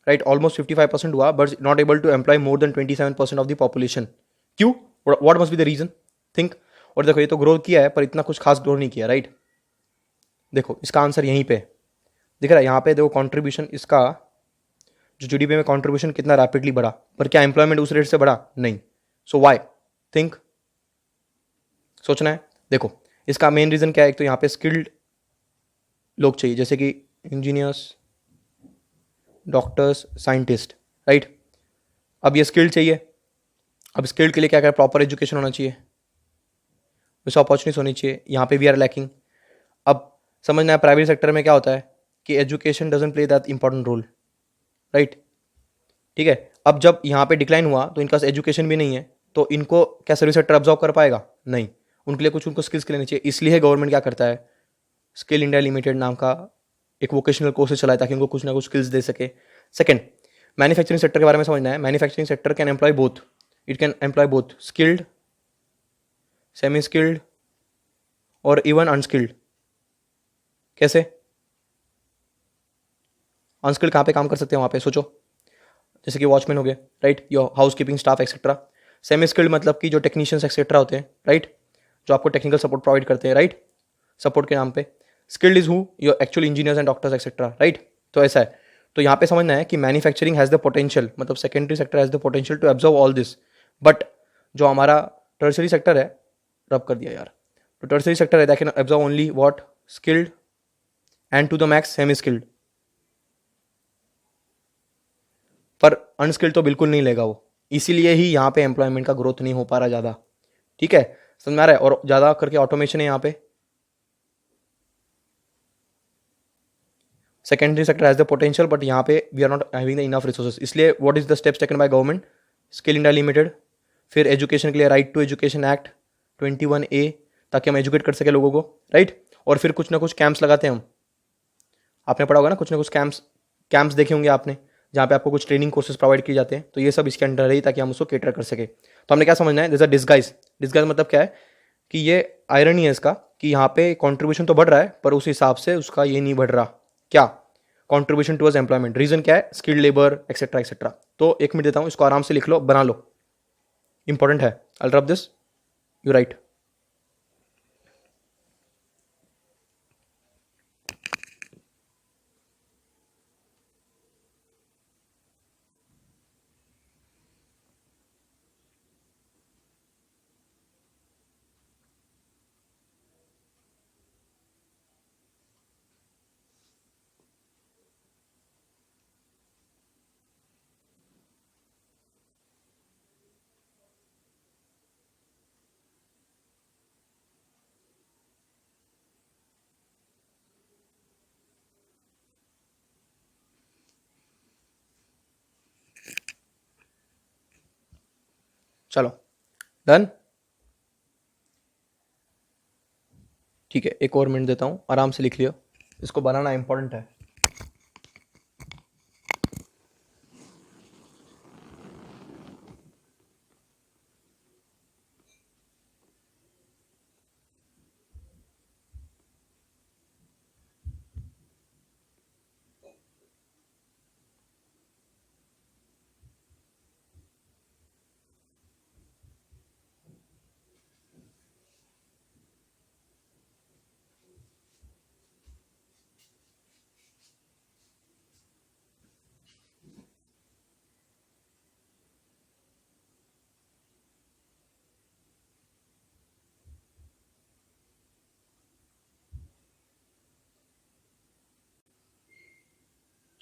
राइट, ऑलमोस्ट 55% हुआ, but not able to employ more than 27% of the population. क्यों, what must be the reason, think. और देखो ये तो ग्रोथ किया है पर इतना कुछ खास ग्रोथ नहीं किया, राइट। देखो इसका आंसर यहीं पे दिख रहा है, यहाँ पे देखो कॉन्ट्रीब्यूशन इसका जो जीडीपी में कंट्रीब्यूशन कितना रैपिडली बढ़ा, पर क्या एम्प्लॉयमेंट उस रेट से बढ़ा, नहीं। सो व्हाई, थिंक, सोचना है। देखो इसका मेन रीजन क्या है, एक तो यहाँ पे स्किल्ड लोग चाहिए, जैसे कि इंजीनियर्स, डॉक्टर्स, साइंटिस्ट, राइट। अब ये स्किल्ड चाहिए, अब स्किल्ड के लिए क्या क्या, प्रॉपर एजुकेशन होना चाहिए, वैसे अपॉर्चुनिटीज होनी चाहिए। यहाँ पे वी आर लैकिंग। अब समझना है प्राइवेट सेक्टर में क्या होता है कि education doesn't play that important role, right. ठीक है, अब जब यहाँ पे डिक्लाइन हुआ तो इनका एजुकेशन भी नहीं है, तो इनको क्या सर्विस सेक्टर ऑब्जॉर्व कर पाएगा, नहीं। उनके लिए कुछ उनको स्किल्स लेनी चाहिए, इसलिए गवर्नमेंट क्या करता है, स्किल इंडिया लिमिटेड नाम का एक वोकेशनल कोर्सेज चलाए ताकि उनको कुछ ना कुछ स्किल्स दे सके। सेकंड, मैन्युफैक्चरिंग सेक्टर के बारे में समझना है. Manufacturing sector can employ both. It can employ both skilled, semi skilled और इवन अनस्किल्ड. कैसे अनस्किल्ड कहाँ पे काम कर सकते हैं वहाँ पे सोचो. जैसे कि वॉचमैन हो गए, right, your house keeping staff etcetera. Semi skilled मतलब कि जो टेक्नीशियंस एक्सेट्रा होते हैं, राइट, जो आपको टेक्निकल सपोर्ट प्रोवाइड करते हैं, राइट, सपोर्ट के नाम पे. Skilled is who your actual engineers and doctors etcetera, right. तो ऐसा है. तो यहाँ पे समझना है कि मैन्युफैक्चरिंग हैज़ द पोटेंशियल, मतलब secondary sector has the potential to absorb all this. But जो हमारा टर्सरी सेक्टर है, रब कर दिया यार, तो टर्सरी सेक्टर है that can absorb only what, skilled and to the max semi skilled. पर अनस्किल्ड तो बिल्कुल नहीं लेगा वो. इसीलिए ही यहाँ पे एम्प्लॉयमेंट का ग्रोथ नहीं हो पा रहा ज़्यादा. ठीक है, समझ में आ रहा है. और ज़्यादा करके ऑटोमेशन है यहाँ पे. Secondary sector has the potential, but यहाँ पे we are not having the enough resources. इसलिए what is the steps taken by government, skill India limited. फिर एजुकेशन के लिए right to education act 21A, ताकि हम एजुकेट कर सके लोगों को, राइट. और फिर कुछ ना कुछ कैंप्स लगाते हैं हम. आपने पढ़ा होगा ना, कुछ ना कुछ कैंप्स देखे होंगे आपने, जहाँ पे आपको कुछ ट्रेनिंग कोर्सेज प्रोवाइड किए जाते हैं. तो ये सब इसके अंडर है ताकि हम उसको केटर कर सके. तो हमने क्या समझना है, दिस अ डिस्गाइज. डिस्गाइज मतलब क्या है कि ये आयरनी है इसका, कि यहाँ पे कंट्रीब्यूशन तो बढ़ रहा है पर उस हिसाब से उसका ये नहीं बढ़ रहा. क्या कंट्रीब्यूशन टुवर्ड्स एम्प्लॉयमेंट. रीजन क्या है, स्किल्ड लेबर एक्सेट्रा एक्सेट्रा. तो 1 मिनट देता हूँ, इसको आराम से लिख लो, बना लो, इंपॉर्टेंट है. आई रब दिस, यू राइट. चलो डन. ठीक है, एक और मिनट देता हूँ, आराम से लिख लियो, इसको बनाना इंपॉर्टेंट है.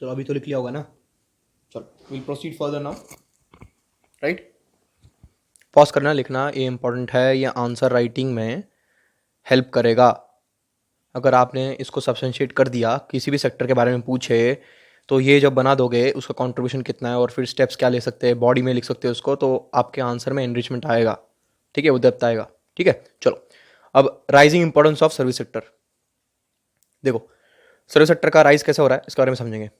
चलो अभी तो लिख लिया होगा ना. चलो will proceed further now, right. Pause करना, लिखना ये इंपॉर्टेंट है. ये आंसर राइटिंग में हेल्प करेगा. अगर आपने इसको सब्सटेंशिएट कर दिया, किसी भी सेक्टर के बारे में पूछे तो ये जब बना दोगे उसका कंट्रीब्यूशन कितना है और फिर स्टेप्स क्या ले सकते हैं, बॉडी में लिख सकते हो उसको, तो आपके आंसर में एनरिचमेंट आएगा. ठीक है, वो डेप्थ आएगा. ठीक है, चलो अब rising importance of service sector. देखो सर्विस सेक्टर का राइज कैसे हो रहा है इसके बारे में समझेंगे.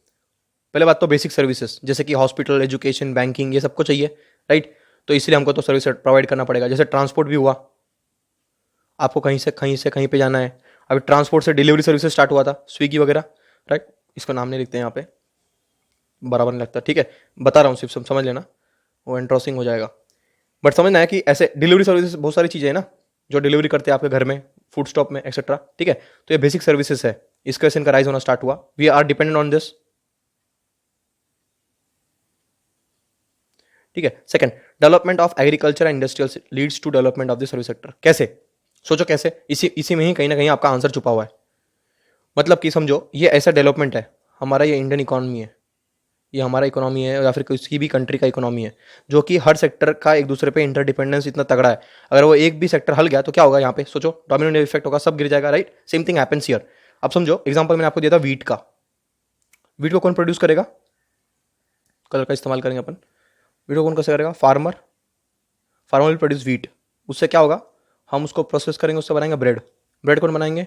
पहले बात तो बेसिक सर्विसेज, जैसे कि हॉस्पिटल, एजुकेशन, बैंकिंग, ये सबको चाहिए, राइट. तो इसलिए हमको तो सर्विस प्रोवाइड करना पड़ेगा. जैसे ट्रांसपोर्ट भी हुआ, आपको कहीं से कहीं पे जाना है. अभी ट्रांसपोर्ट से डिलीवरी सर्विसेज स्टार्ट हुआ था, स्विगी वगैरह, राइट. इसको नाम नहीं लिखते हैं यहाँ पे, बराबर नहीं लगता. ठीक है, बता रहा हूँ, सिर्फ समझ लेना, वो एंट्रोसिंग हो जाएगा. बट समझना है कि ऐसे डिलीवरी सर्विसेज बहुत सारी चीज़ें हैं ना जो डिलीवरी करते हैं आपके घर में, फूड स्टॉप में एक्सेट्रा. ठीक है, तो ये बेसिक सर्विसेज है. इसका इनका राइज होना स्टार्ट हुआ. We are dependent on this. ठीक है. Second, development of agriculture and industrial leads to development of the service sector. कैसे, सोचो कैसे. इसी में ही कहीं ना कहीं आपका आंसर छुपा हुआ है. मतलब कि समझो ये ऐसा डेवलपमेंट है, हमारा ये इंडियन इकोनॉमी है, ये हमारा इकोनॉमी है या फिर किसी भी कंट्री का इकोनॉमी है, जो कि हर सेक्टर का एक दूसरे पे इंटरडिपेंडेंस इतना तगड़ा है. अगर वो एक भी सेक्टर हल गया तो क्या होगा, यहाँ पे सोचो डोमिनो इफेक्ट होगा, सब गिर जाएगा, right. Same thing happens here. अब समझो एग्जांपल मैंने आपको दिया था वीट का. वीट को कौन प्रोड्यूस करेगा, कलर का इस्तेमाल करेंगे अपन. वीट को कौन कैसे करेगा, farmer. Farmer will produce wheat. उससे क्या होगा, हम उसको प्रोसेस करेंगे, उससे बनाएंगे ब्रेड. ब्रेड कौन बनाएंगे,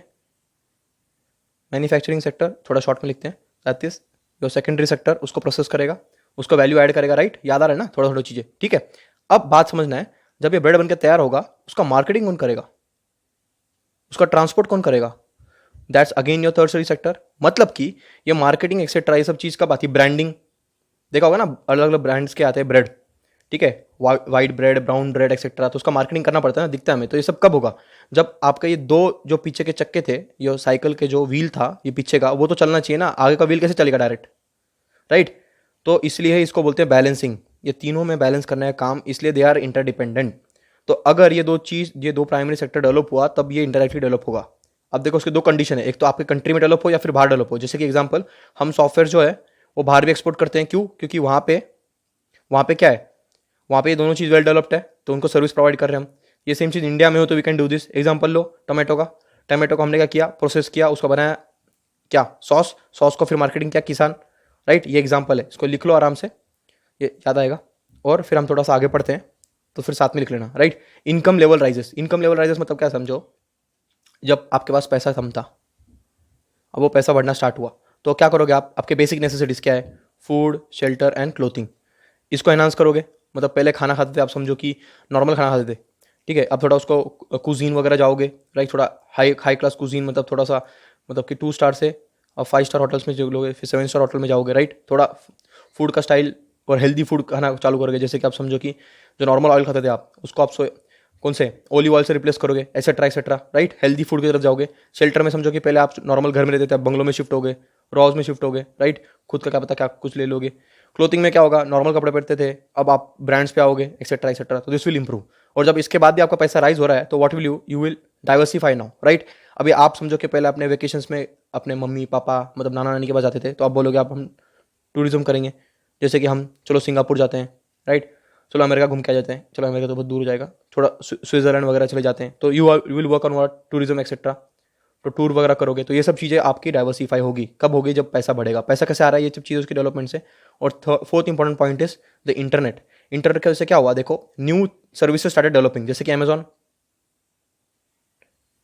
मैन्युफैक्चरिंग सेक्टर, थोड़ा शॉर्ट में लिखते हैं, that is your secondary sector, उसको प्रोसेस करेगा. उसका वैल्यू ऐड करेगा, राइट? याद आ रहा है ना थोड़ा थोड़ा चीज़ें, ठीक है? अब बात समझना है, जब ये ब्रेड बनकर तैयार होगा उसका मार्केटिंग कौन करेगा, उसका ट्रांसपोर्ट कौन करेगा? That's again your tertiary sector. मतलब कि ये मार्केटिंग एक्सेट्रा ये सब चीज़ कब आती है? ब्रांडिंग। देखा होगा ना अलग अलग ब्रांड्स के आते हैं ब्रेड, ठीक है? White bread, brown bread etcetera, तो उसका मार्केटिंग करना पड़ता है ना, दिखता है हमें। तो ये सब कब होगा? जब आपका ये दो जो पीछे के चक्के थे, ये साइकिल के जो व्हील था ये पीछे का, वो तो चलना चाहिए ना, आगे का व्हील कैसे चलेगा डायरेक्ट, राइट? तो इसलिए इसको बोलते हैं बैलेंसिंग। ये तीनों में बैलेंस करना है काम, इसलिए दे आर इंटरडिपेंडेंट। तो अगर ये दो प्राइमरी सेक्टर डेवलप हुआ तब ये इंडायरेक्टली डेवलप होगा। अब देखो उसके दो कंडीशन है, एक तो आपके कंट्री में डेवलप हो या फिर बाहर डेवलप हो। जैसे कि एग्जांपल, हम सॉफ्टवेयर जो है वो बाहर भी एक्सपोर्ट करते हैं, क्यों? क्योंकि वहाँ पे क्या है, वहाँ पे ये दोनों चीज़ वेल डेवलप्ड है, तो उनको सर्विस प्रोवाइड कर रहे हैं हम। ये सेम चीज़ इंडिया में हो तो we can do this. Example लो टमाटो का, टमाटो को हमने क्या किया, प्रोसेस किया, उसका बनाया क्या, सॉस, सॉस को फिर मार्केटिंग किया किसान, राइट? ये एग्जांपल है, इसको लिख लो आराम से, ये याद आएगा। और फिर हम थोड़ा सा आगे पढ़ते हैं, तो फिर साथ में लिख लेना, right? Income level rises. Income level rises मतलब क्या समझो, जब आपके पास पैसा कम था, अब वो पैसा बढ़ना स्टार्ट हुआ, तो क्या करोगे आप? आपके बेसिक नेसेसिटीज़ क्या है? Food, shelter and clothing. इसको एनहांस करोगे। मतलब पहले खाना खाते थे, आप समझो कि नॉर्मल खाना खाते थे, ठीक है? अब थोड़ा उसको कुजीन वगैरह जाओगे, राइट? थोड़ा हाई हाई क्लास कुजीन, मतलब थोड़ा सा, मतलब कि 2 स्टार से और 5 स्टार होटल्स में जो लोगे, फिर 7 स्टार होटल में जाओगे, राइट? थोड़ा फूड का स्टाइल और हेल्दी फूड खाना चालू करोगे। जैसे कि आप समझो कि जो नॉर्मल ऑयल खाते थे आप, उसको आप कौन से ओलिव ऑयल से रिप्लेस करोगे, एक्सेट्रा, राइट? हेल्दी फूड की तरफ जाओगे। शेल्टर में समझो कि पहले आप नॉर्मल घर में रहते थे, अब बंगलों में शिफ्ट हो गए, रॉज में शिफ्ट हो गए, राइट? खुद का क्या पता क्या कुछ ले लोगे। क्लोथिंग में क्या होगा, नॉर्मल कपड़े पहनते थे, अब आप ब्रांड्स पे आओगे, एक्सेट्रा, तो दिस विल इंप्रूव। और जब इसके बाद भी आपका पैसा राइज हो रहा है, तो what will you will diversify now, right? अभी आप समझो कि पहले अपने वेकेशंस में अपने मम्मी पापा, मतलब नाना नानी के पास जाते थे, तो आप बोलोगे आप हम टूरिज्म करेंगे। जैसे कि हम चलो सिंगापुर जाते हैं, राइट? चलो अमेरिका घूम के आ जाते हैं, चलो अमेरिका तो बहुत दूर हो जाएगा, थोड़ा स्विट्जरलैंड वगैरह चले जाते हैं, तो you will work on what, tourism etcetera. तो टूर वगैरह करोगे, तो ये सब चीज़ें आपकी डाइवर्सिफाई होगी। कब होगी? जब पैसा बढ़ेगा। पैसा कैसे आ रहा है? ये सब चीज़ें उसकी डेवलपमेंट से। और fourth important point is the internet. Internet की वजह से क्या हुआ, देखो न्यू सर्विसेज स्टार्टेड डेवलपिंग। जैसे कि अमेजॉन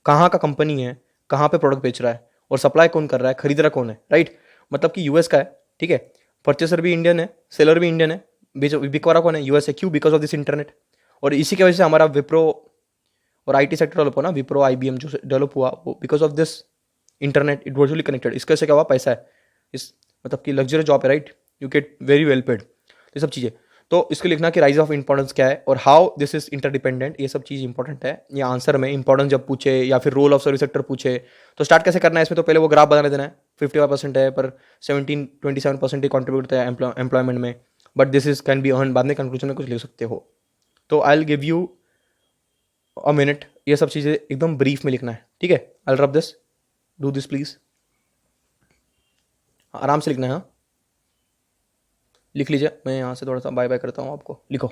कहाँ का कंपनी है, कहाँ पे प्रोडक्ट बेच रहा है, और सप्लाई कौन कर रहा है, खरीद रहा कौन है, राइट? मतलब कि यूएस का है, ठीक है? परचेसर भी इंडियन है, सेलर भी इंडियन है, बिक वाला कौन है, यूएस है। क्यों? Because of this internet. और इसी की वजह से हमारा विप्रो और आईटी सेक्टर डेवलप हुआ ना, विप्रो आईबीएम जो डेवलप हुआ, वो because of this internet, it virtually connected. इसके वजह से क्या हुआ, पैसा है इस, मतलब कि लग्जरी जॉब है, right? You get very well paid, ये सब चीज़ें। तो इसको लिखना कि राइज ऑफ इंपॉर्टेंस क्या है और हाउ दिस इज इंटरडिपेंडेंट, ये सब चीज़ इंपॉर्टेंट है। ये आंसर में इंपॉर्टेंस जब पूछे या फिर रोल ऑफ सर्विस सेक्टर पूछे, तो स्टार्ट कैसे करना है इसमें? तो पहले वो ग्राफ बना देना है, 55% है पर 27% ही कॉन्ट्रीब्यूट होता है एम्प्लॉयमेंट में, but this is can be earn. बाद में कंक्लूजन में कुछ लिख सकते हो। तो I will give you a minute, ये सब चीज़ें एकदम ब्रीफ में लिखना है, ठीक है? आई rub this, do this please, आराम से लिखना है, हाँ? लिख लीजिए, मैं यहाँ से थोड़ा सा बाय बाय करता हूँ आपको, लिखो।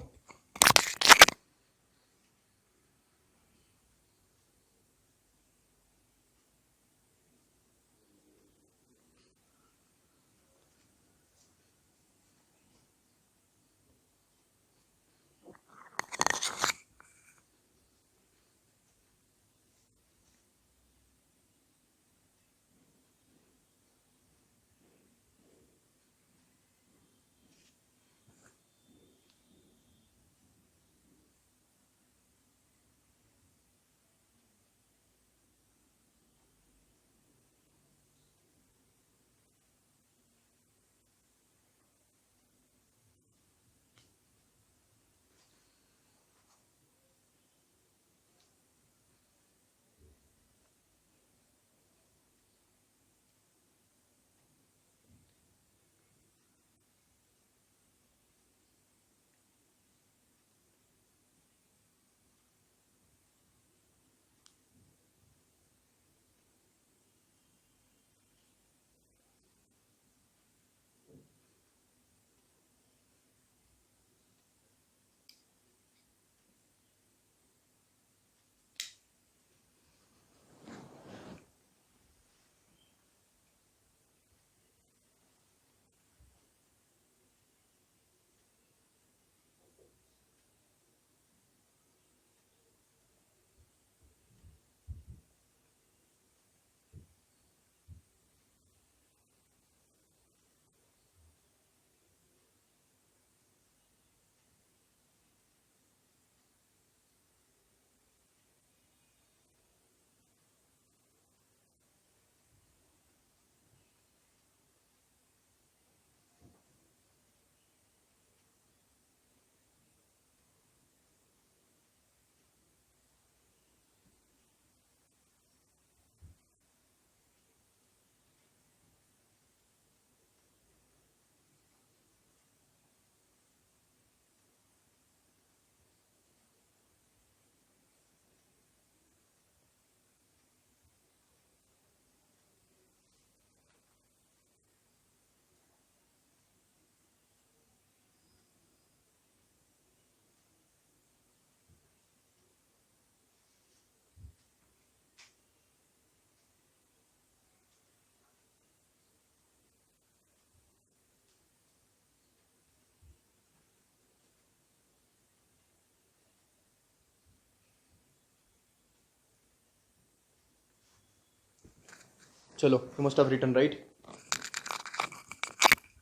चलो, you must have written right.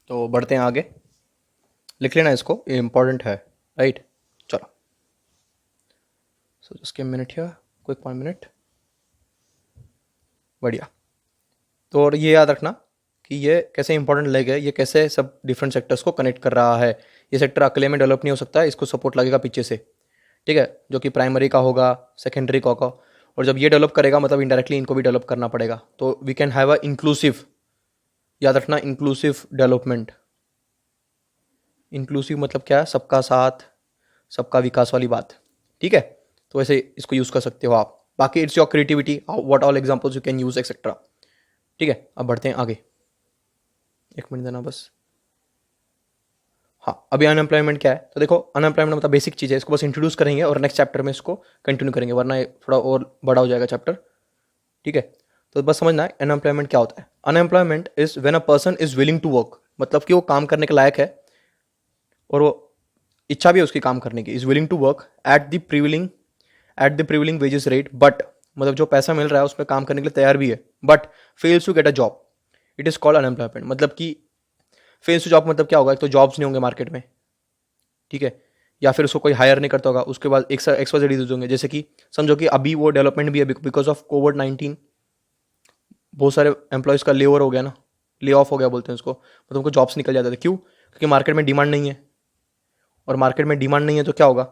तो बढ़ते हैं आगे, लिख लेना इसको, ये इंपॉर्टेंट है, राइट। चलो, so just give minute here, quick 1 minute. बढ़िया। तो और ये याद रखना कि ये कैसे इंपॉर्टेंट लेग है, ये कैसे सब डिफरेंट सेक्टर्स को कनेक्ट कर रहा है। ये सेक्टर अकेले में डेवलप नहीं हो सकता है, इसको सपोर्ट लगेगा पीछे से, ठीक है, जो कि प्राइमरी का होगा, सेकेंडरी का होगा, और जब ये डेवलप करेगा मतलब इनडायरेक्टली इनको भी डेवलप करना पड़ेगा। तो we can have a inclusive, याद रखना, इंक्लूसिव डेवलपमेंट। इंक्लूसिव मतलब क्या है? सबका साथ, सबका विकास वाली बात, ठीक है। तो ऐसे इसको यूज़ कर सकते हो आप। बाकी it's your creativity, what all examples you can use etcetera, ठीक है। अब बढ़ते हैं आगे, 1 मिनट देना बस। हाँ, अभी अनएम्प्लॉयमेंट क्या है? तो देखो, अनएम्प्लॉयमेंट मतलब बेसिक चीज़ है, इसको बस इंट्रोड्यूस करेंगे और नेक्स्ट चैप्टर में इसको कंटिन्यू करेंगे, वरना ये थोड़ा और बड़ा हो जाएगा चैप्टर, ठीक है। तो बस समझना है अनएम्प्लॉयमेंट क्या होता है। Unemployment is when a person is willing to work, मतलब कि वो काम करने के लायक है और वो इच्छा भी है उसकी काम करने की, is willing to work at the prevailing wages rate, but मतलब जो पैसा मिल रहा है उसमें काम करने के लिए तैयार भी है, but fails to get a job, it is called unemployment. मतलब कि फेल्स टू जॉब मतलब क्या होगा? एक तो जॉब्स नहीं होंगे मार्केट में, ठीक है, या फिर उसको कोई हायर नहीं करता होगा, उसके बाद एक्सवाइजेड रीजंस होंगे, जैसे कि समझो कि अभी वो डेवलपमेंट भी है बिकॉज ऑफ कोविड-19, बहुत सारे एम्प्लॉयज़ का ले ओवर हो गया ना, ले ऑफ हो गया बोलते हैं उसको, मतलब उनको जॉब्स निकल जाते थे। क्यों? क्योंकि मार्केट में डिमांड नहीं है, और मार्केट में डिमांड नहीं है तो क्या होगा?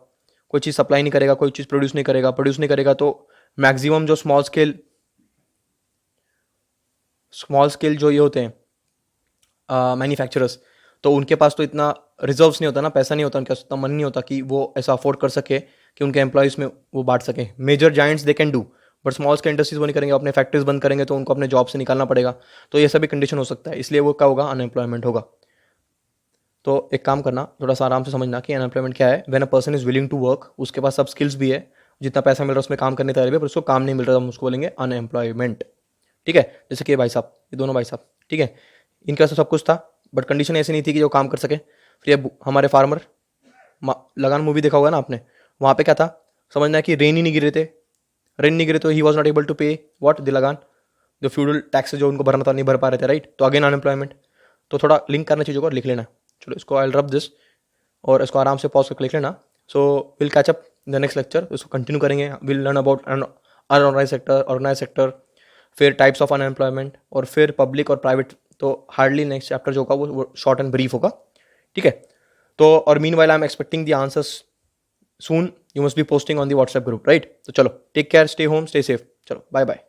कोई चीज़ सप्लाई नहीं करेगा, कोई चीज़ प्रोड्यूस नहीं करेगा तो मैक्सिमम जो स्मॉल स्केल जो ये होते हैं मैन्युफैक्चरर्स, तो उनके पास तो इतना रिजर्व्स नहीं होता ना, पैसा नहीं होता उनके पास, इतना मन नहीं होता कि वो ऐसा अफोर्ड कर सके कि उनके एम्प्लॉयज़ में वो बांट सकें। Major giants they can do, but small scale industries वो नहीं करेंगे, अपने फैक्ट्रीज बंद करेंगे तो उनको अपने जॉब से निकालना पड़ेगा। तो ये सभी कंडीशन हो सकता है, इसलिए वो क्या होगा? अनएम्प्लॉयमेंट होगा। तो एक काम करना, थोड़ा सा आराम से समझना कि अनएम्प्लॉयमेंट क्या है। When a person is willing to work, उसके पास सब स्किल्स भी है, जितना पैसा मिल रहा है उसमें काम करने तैयार है, पर उसको काम नहीं मिल रहा, हम उसको बोलेंगे अनएम्प्लॉयमेंट, ठीक है। जैसे कि ये भाई साहब, ये दोनों भाई साहब, ठीक है, इनके पास तो सब कुछ था, बट कंडीशन ऐसी नहीं थी कि जो काम कर सके। फिर ये हमारे फार्मर, लगान मूवी देखा होगा ना आपने, वहाँ पे क्या था? समझना है कि रेन ही नहीं गिरे थे, रेन नहीं गिरे तो he was not able to pay what the lagaan, जो फ्यूडल टैक्स जो उनको भरना था नहीं भर पा रहे थे, राइट। तो अगेन अनएम्प्लॉयमेंट। तो थोड़ा लिंक करना चीज़ों को, लिख लेना। चलो, इसको आई रब दिस, और इसको आराम से पॉज करके लिख लेना। So will catch up the next lecture, इसको कंटिन्यू करेंगे। Will learn about unorganise sector, organise sector, फिर टाइप्स ऑफ अनएम्प्लॉयमेंट, और फिर पब्लिक और प्राइवेट। तो हार्डली नेक्स्ट चैप्टर जो होगा वो शॉर्ट एंड ब्रीफ होगा, ठीक है। तो और meanwhile I am expecting the answers soon, you must be posting on the WhatsApp group, right. तो चलो, take care, stay home, stay safe, चलो बाय बाय।